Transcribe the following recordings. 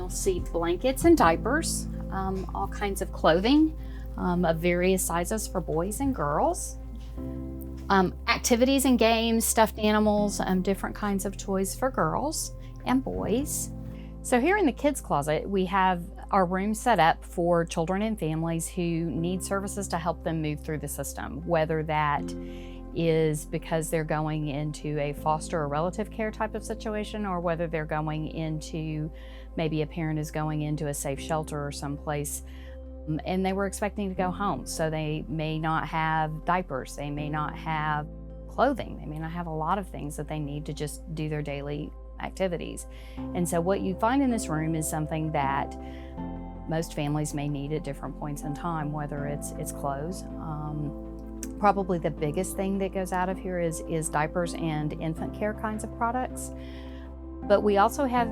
you'll see blankets and diapers, all kinds of clothing of various sizes for boys and girls. Activities and games, stuffed animals, different kinds of toys for girls and boys. So here in the kids closet, we have our room set up for children and families who need services to help them move through the system, whether that is because they're going into a foster or relative care type of situation, or whether they're going into, maybe a parent is going into a safe shelter or someplace and they were expecting to go home. So they may not have diapers, they may not have clothing, they may not have a lot of things that they need to just do their daily activities. And so what you find in this room is something that most families may need at different points in time, whether it's clothes. Probably the biggest thing that goes out of here is diapers and infant care kinds of products. But we also have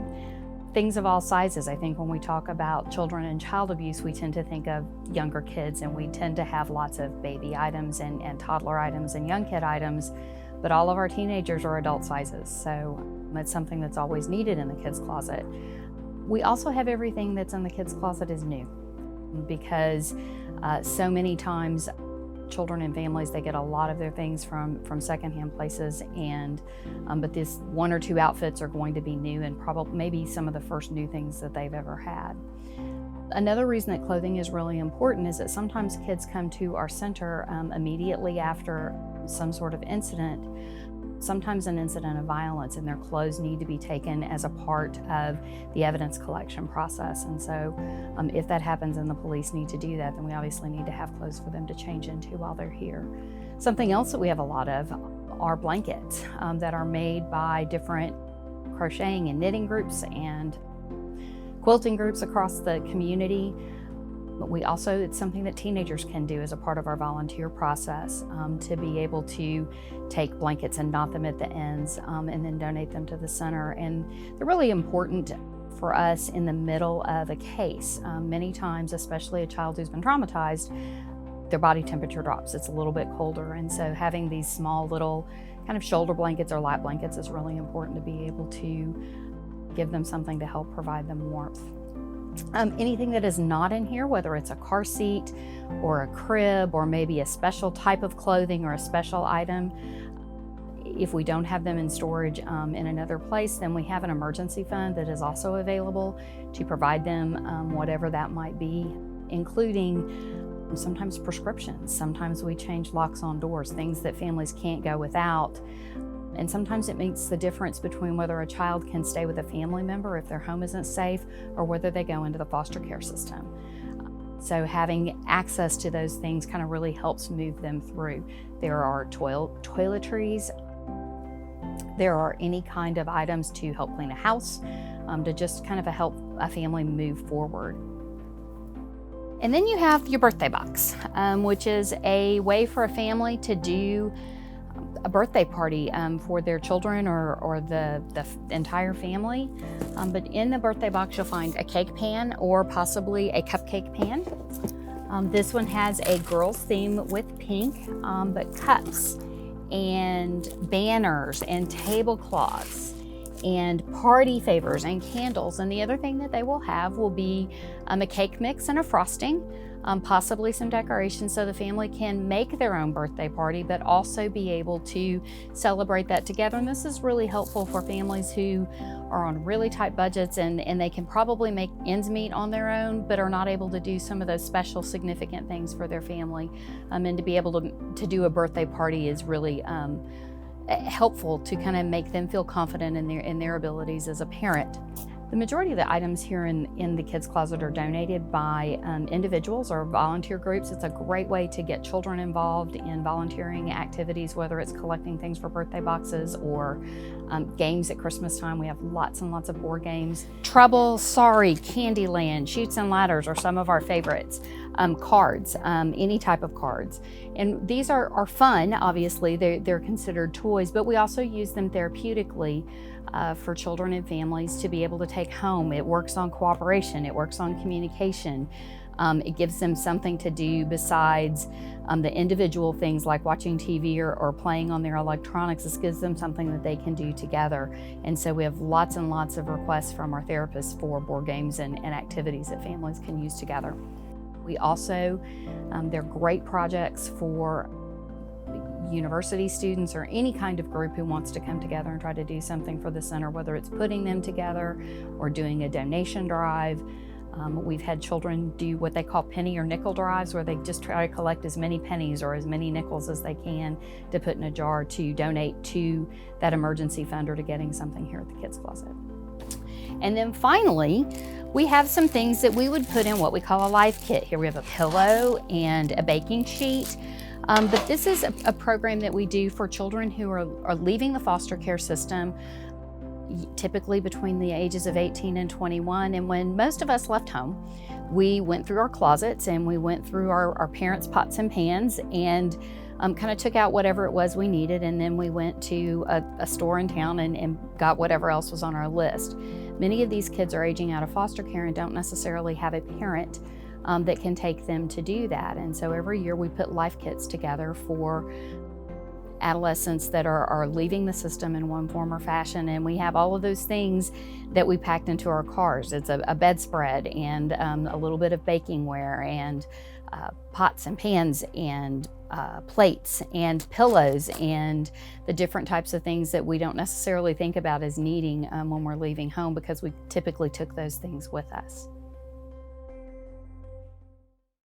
things of all sizes. I think when we talk about children and child abuse, we tend to think of younger kids, and we tend to have lots of baby items and toddler items and young kid items, but all of our teenagers are adult sizes. So it's something that's always needed in the kids closet. We also have everything that's in the kids closet is new, because so many times children and families, they get a lot of their things from secondhand places, and but this one or two outfits are going to be new, and probably maybe some of the first new things that they've ever had. Another reason that clothing is really important is that sometimes kids come to our center immediately after some sort of incident, sometimes an incident of violence, and their clothes need to be taken as a part of the evidence collection process. And so if that happens and the police need to do that, then we obviously need to have clothes for them to change into while they're here. Something else that we have a lot of are blankets that are made by different crocheting and knitting groups and quilting groups across the community. But we also, it's something that teenagers can do as a part of our volunteer process, to be able to take blankets and knot them at the ends and then donate them to the center. And they're really important for us in the middle of a case. Many times, especially a child who's been traumatized, their body temperature drops. It's a little bit colder. And so having these small little kind of shoulder blankets or lap blankets is really important to be able to give them something to help provide them warmth. Anything that is not in here, whether it's a car seat or a crib or maybe a special type of clothing or a special item, if we don't have them in storage in another place, then we have an emergency fund that is also available to provide them whatever that might be, including sometimes prescriptions. Sometimes we change locks on doors, things that families can't go without. And sometimes it makes the difference between whether a child can stay with a family member if their home isn't safe, or whether they go into the foster care system. So having access to those things kind of really helps move them through. There are toiletries. There are any kind of items to help clean a house, to just kind of help a family move forward. And then you have your birthday box, which is a way for a family to do a birthday party for their children or the entire family. But in the birthday box, you'll find a cake pan or possibly a cupcake pan. This one has a girls theme with pink, but cups and banners and tablecloths and party favors and candles. And the other thing that they will have will be a cake mix and a frosting, possibly some decorations so the family can make their own birthday party, but also be able to celebrate that together. And this is really helpful for families who are on really tight budgets and they can probably make ends meet on their own, but are not able to do some of those special significant things for their family. And to be able to do a birthday party is really helpful to kind of make them feel confident in their abilities as a parent. The majority of the items here in the kids closet are donated by individuals or volunteer groups. It's a great way to get children involved in volunteering activities, whether it's collecting things for birthday boxes or games at Christmas time. We have lots and lots of board games. Trouble, Sorry, Candyland, Chutes and Ladders are some of our favorites. Cards, any type of cards. And these are fun, obviously. They're considered toys, but we also use them therapeutically for children and families to be able to take home. It works on cooperation, it works on communication. It gives them something to do besides the individual things like watching TV or playing on their electronics. This gives them something that they can do together. And so we have lots and lots of requests from our therapists for board games and activities that families can use together. We also, they're great projects for university students or any kind of group who wants to come together and try to do something for the center, whether it's putting them together or doing a donation drive. We've had children do what they call penny or nickel drives, where they just try to collect as many pennies or as many nickels as they can to put in a jar to donate to that emergency fund or to getting something here at the Kids Closet. And then finally, we have some things that we would put in what we call a life kit. Here we have a pillow and a baking sheet. But this is a program that we do for children who are leaving the foster care system, typically between the ages of 18 and 21. And when most of us left home, we went through our closets and we went through our parents' pots and pans and kind of took out whatever it was we needed. And then we went to a store in town and got whatever else was on our list. Many of these kids are aging out of foster care and don't necessarily have a parent that can take them to do that. And so every year we put life kits together for adolescents that are leaving the system in one form or fashion. And we have all of those things that we packed into our cars. It's a bedspread and a little bit of baking ware and pots and pans and plates and pillows and the different types of things that we don't necessarily think about as needing when we're leaving home, because we typically took those things with us.